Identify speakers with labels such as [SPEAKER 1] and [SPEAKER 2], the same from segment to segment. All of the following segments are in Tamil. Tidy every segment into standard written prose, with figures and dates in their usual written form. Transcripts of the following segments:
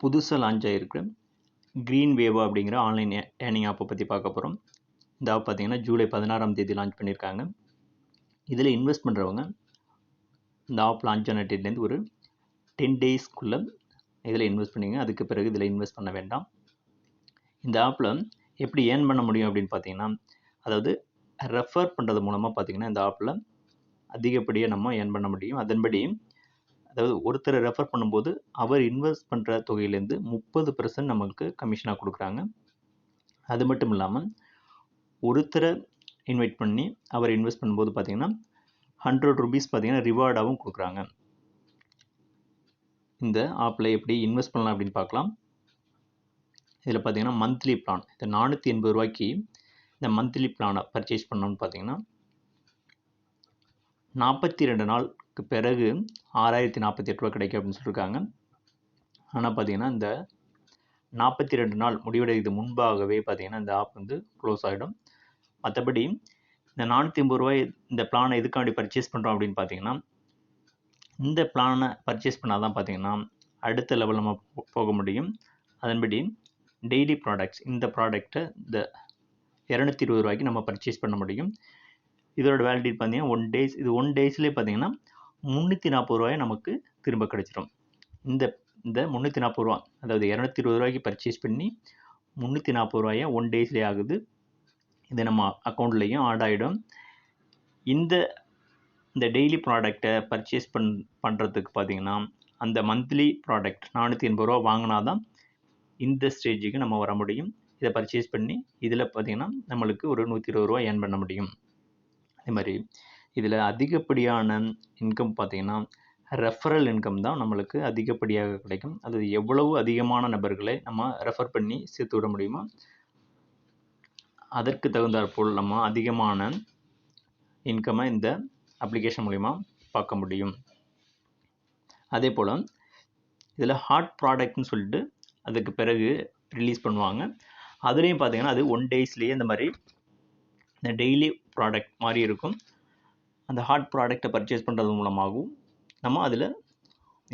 [SPEAKER 1] புதுசாக லான்ச் ஆகிருக்கிற க்ரீன் வேவா அப்படிங்கிற ஆன்லைன் ஏர்னிங் ஆப்பை பற்றி பார்க்க போகிறோம். இந்த ஆப் பார்த்தீங்கன்னா ஜூலை 16ஆம் தேதி லான்ச் பண்ணியிருக்காங்க. இதில் இன்வெஸ்ட் பண்ணுறவங்க இந்த ஆப் லான்ச் ஆன டேட்லேருந்து ஒரு 10 டேஸ்க்குள்ளே இதில் இன்வெஸ்ட் பண்ணிங்க. அதுக்கு பிறகு இதில் இன்வெஸ்ட் பண்ண வேண்டாம். இந்த ஆப்பில் எப்படி ஏர்ன் பண்ண முடியும் அப்படின்னு பார்த்தீங்கன்னா, அதாவது ரெஃபர் பண்ணுறது மூலமாக பார்த்தீங்கன்னா இந்த ஆப்பில் அதிகப்படியாக நம்ம ஏர்ன் பண்ண முடியும். அதன்படி அதாவது ஒருத்தரை ரெஃபர் பண்ணும்போது அவர் இன்வெஸ்ட் பண்ணுற தொகையிலேருந்து 30% நம்மளுக்கு கமிஷனாக கொடுக்குறாங்க. அது மட்டும் இல்லாமல் ஒருத்தரை இன்வைட் பண்ணி அவர் இன்வெஸ்ட் பண்ணும்போது பார்த்தீங்கன்னா 100 ரூபீஸ் பார்த்தீங்கன்னா ரிவார்டாகவும் கொடுக்குறாங்க. இந்த ஆப்பில் எப்படி இன்வெஸ்ட் பண்ணலாம் அப்படின்னு பார்க்கலாம். இதில் பார்த்தீங்கன்னா மந்த்லி பிளான், இந்த 480 ரூபாய்க்கு இந்த மந்த்லி பிளானை பர்ச்சேஸ் பண்ணோம்னு பார்த்தீங்கன்னா 42 நாளுக்கு பிறகு 6048 ரூபா கிடைக்கும் அப்படின்னு சொல்லியிருக்காங்க. ஆனால் பார்த்தீங்கன்னா இந்த 42 நாள் முடிவடைகிறது முன்பாகவே பார்த்தீங்கன்னா இந்த ஆப் வந்து க்ளோஸ் ஆகிடும். மற்றபடி இந்த 480 ரூபாய் இந்த பிளானை எதுக்காண்டி பர்ச்சேஸ் பண்ணுறோம் அப்படின்னு பார்த்தீங்கன்னா, இந்த பிளானை பர்ச்சேஸ் பண்ணால் தான் பார்த்தீங்கன்னா அடுத்த லெவல் நம்ம போக முடியும். அதன்படி டெய்லி ப்ராடக்ட்ஸ், இந்த ப்ராடக்டை இந்த 220 ரூபாய்க்கு நம்ம பர்ச்சேஸ் பண்ண முடியும். இதோட வேலிடிட்டி பார்த்தீங்கன்னா 1 டேஸ். இது 1 டேஸ்லேயே பார்த்தீங்கன்னா 340 ரூபாயை நமக்கு திரும்ப கிடைச்சிடும். இந்த 340 ரூபா, அதாவது 220 ரூபாய்க்கு பர்ச்சேஸ் பண்ணி 340 ரூபாயை 1 டேஸ்லேயே ஆகுது. இது நம்ம அக்கௌண்ட்லேயும் ஆட் ஆகிடும். இந்த டெய்லி ப்ராடக்டை பர்ச்சேஸ் பண்ணுறதுக்கு பார்த்தீங்கன்னா அந்த மந்த்லி ப்ராடக்ட் 480 ரூபா வாங்கினா தான் இந்த ஸ்டேஜுக்கு நம்ம வர முடியும். இதை பர்ச்சேஸ் பண்ணி இதில் பார்த்தீங்கன்னா நம்மளுக்கு ஒரு 120 ரூபா ஏர்ன் பண்ண முடியும். அதே மாதிரி இதில் அதிகப்படியான இன்கம் பார்த்தீங்கன்னா ரெஃபரல் இன்கம் தான் நம்மளுக்கு அதிகப்படியாக கிடைக்கும். அது எவ்வளவு அதிகமான நபர்களை நம்ம ரெஃபர் பண்ணி சேர்த்து விட முடியுமோ அதற்கு தகுந்தாற்போல் நம்ம அதிகமான இன்கம்மை இந்த அப்ளிகேஷன் மூலிமா பார்க்க முடியும். அதே போல் இதில் ஹாட் ப்ராடக்ட்னு சொல்லிட்டு அதுக்கு பிறகு ரிலீஸ் பண்ணுவாங்க. அதுலேயும் பார்த்தீங்கன்னா அது 1 டேஸ்லேயே இந்த மாதிரி இந்த டெய்லி ப்ராடக்ட் மாதிரி இருக்கும். அந்த ஹாட் ப்ராடக்டை பர்ச்சேஸ் பண்ணுறது மூலமாகவும் நம்ம அதில்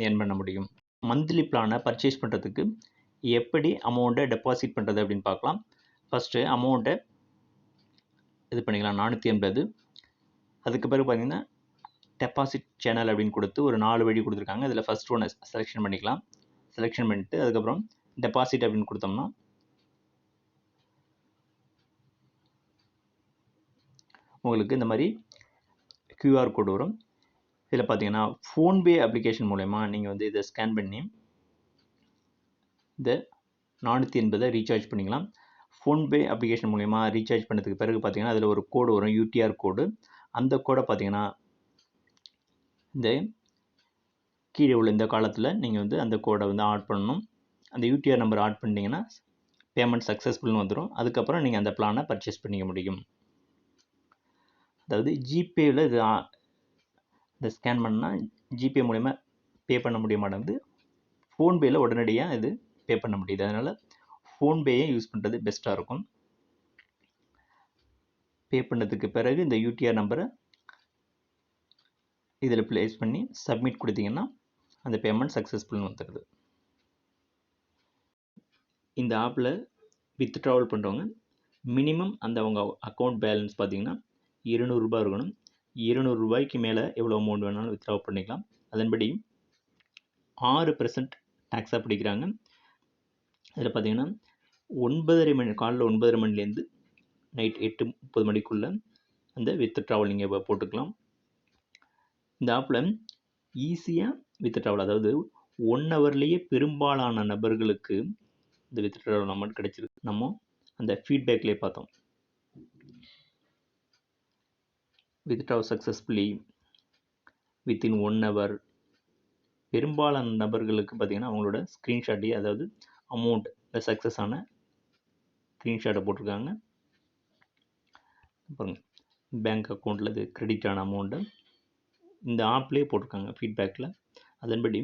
[SPEAKER 1] ஏர்ன் பண்ண முடியும். மந்த்லி பிளானை பர்ச்சேஸ் பண்ணுறதுக்கு எப்படி அமௌண்ட்டை டெபாசிட் பண்ணுறது அப்படின்னு பார்க்கலாம். ஃபஸ்ட்டு அமௌண்ட்டை இது பண்ணிக்கலாம் 480. அதுக்கு பிறகு பார்த்தீங்கன்னா டெபாசிட் சேனல் அப்படின்னு கொடுத்து ஒரு 4 வழி கொடுத்துருக்காங்க. இதில் ஃபஸ்ட் ஒன்று செலெக்ஷன் பண்ணிக்கலாம். செலெக்ஷன் பண்ணிட்டு அதுக்கப்புறம் டெபாசிட் அப்படின்னு கொடுத்தோம்னா உங்களுக்கு இந்த மாதிரி QR கோடு வரும். இதில் பார்த்தீங்கன்னா ஃபோன்பே அப்ளிகேஷன் மூலமா நீங்கள் வந்து இதை ஸ்கேன் பண்ணி இந்த 480 ரீசார்ஜ் பண்ணிக்கலாம். ஃபோன்பே அப்ளிகேஷன் மூலமா ரீசார்ஜ் பண்ணதுக்கு பிறகு பார்த்தீங்கன்னா அதில் ஒரு கோடு வரும், UTR கோடு. அந்த கோடை பார்த்தீங்கன்னா இந்த கீழே உள்ள இந்த காலத்தில் நீங்கள் வந்து அந்த கோடை வந்து ஆட் பண்ணணும். அந்த UTR நம்பர் ஆட் பண்ணிட்டீங்கன்னா பேமெண்ட் சக்ஸஸ்ஃபுல்னு வந்துடும். அதுக்கப்புறம் நீங்கள் அந்த பிளானை பர்ச்சேஸ் பண்ணிக்க முடியும். அதாவது ஜிபேயில் இது இந்த ஸ்கேன் பண்ணால் ஜிபே மூலிமா பே பண்ண முடிய மாட்டேங்குது. ஃபோன்பேயில் உடனடியாக இது பே பண்ண முடியுது. அதனால் ஃபோன்பேயை யூஸ் பண்ணுறது பெஸ்ட்டாக இருக்கும். பே பண்ணதுக்கு பிறகு இந்த UTR நம்பரை இதில் ப்ளேஸ் பண்ணி சப்மிட் கொடுத்தீங்கன்னா அந்த பேமெண்ட் சக்ஸஸ்ஃபுல்னு வந்துடுது. இந்த ஆப்பில் வித்ட்ராவல் பண்ணுறவங்க மினிமம் அந்த அவங்க அக்கௌண்ட் பேலன்ஸ் பார்த்தீங்கன்னா 200 ரூபாய் இருக்கணும். 200 ரூபாய்க்கு மேலே எவ்வளோ அமௌண்ட் வேணாலும் வித்ட்ரா பண்ணிக்கலாம். அதன்படி 6% டேக்ஸாக பிடிக்கிறாங்க. அதில் பார்த்தீங்கன்னா 9:30 மணி, காலைல 9:30 மணிலேருந்து நைட் 8:30 மணிக்குள்ளே அந்த வித்ட்ராவல் நீங்கள் போட்டுக்கலாம். இந்த ஆப்பில் ஈஸியாக வித்ட்ராவல், அதாவது 1 ஹவர்லேயே பெரும்பாலான நபர்களுக்கு இந்த வித்ட்ராவல் அமௌண்ட் கிடைச்சிருக்கு. நம்ம அந்த ஃபீட்பேக்லேயே பார்த்தோம். Withdraw successfully within 1 hour. பெரும்பாலான நபர்களுக்கு பார்த்தீங்கன்னா அவங்களோட ஸ்க்ரீன்ஷாட்டே, அதாவது அமௌண்ட் சக்ஸஸ் ஆன ஸ்க்ரீன்ஷாட்டை போட்டிருக்காங்க. பாருங்கள், பேங்க் அக்கௌண்ட்டில் இது கிரெடிட் ஆன அமௌண்ட்டை இந்த ஆப்லேயே போட்டிருக்காங்க ஃபீட்பேக்கில். அதன்படி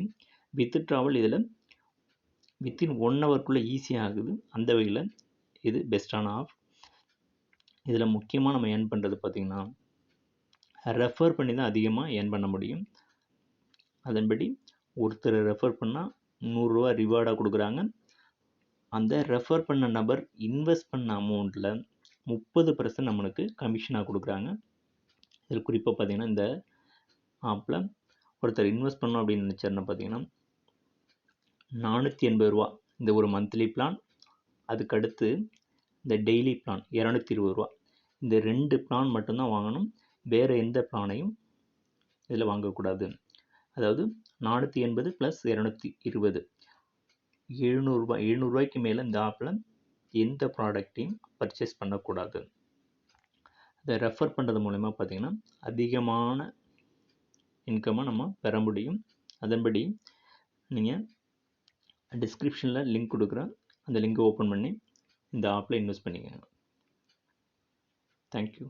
[SPEAKER 1] வித்ட்ராவல் இதில் வித்தின் 1 ஹவருக்குள்ளே ஈஸியாக ஆகுது. அந்த வகையில் இது பெஸ்ட்டான ஆப். இதில் முக்கியமாக நம்ம ஏர்ன் பண்ணுறது பார்த்திங்கன்னா ரெஃபர் பண்ணி தான் அதிகமாக ஏர்ன் பண்ண முடியும். அதன்படி ஒருத்தரை ரெஃபர் பண்ணால் 100 ரூபா ரிவார்டாக கொடுக்குறாங்க. அந்த ரெஃபர் பண்ண நபர் இன்வெஸ்ட் பண்ண அமௌண்ட்டில் 30% நம்மளுக்கு கமிஷனாக கொடுக்குறாங்க. இதில் குறிப்பாக பார்த்தீங்கன்னா இந்த ஆப்பில் ஒருத்தர் இன்வெஸ்ட் பண்ணோம் அப்படின்னு நினச்சாருன்னா பார்த்தீங்கன்னா 480 ரூபா இந்த ஒரு மந்த்லி பிளான், அதுக்கடுத்து இந்த டெய்லி பிளான் 220 ரூபா, இந்த 2 பிளான் மட்டும்தான் வாங்கணும். வேறு எந்த பிளானையும் இதில் வாங்கக்கூடாது. அதாவது 480 + 220 700 ரூபாய்க்கு மேலே இந்த ஆப்பில் எந்த ப்ராடக்டையும் பர்ச்சேஸ் பண்ணக்கூடாது. அதை ரெஃபர் பண்ணுறது மூலமா பார்த்திங்கன்னா அதிகமான இன்கம்மை நம்ம பெற முடியும். அதன்படி நீங்கள் டிஸ்கிரிப்ஷனில் லிங்க் கொடுக்குறேன், அந்த லிங்கை ஓப்பன் பண்ணி இந்த ஆப்பில் இன்வெஸ்ட் பண்ணிக்கோங்க. தேங்க்யூ.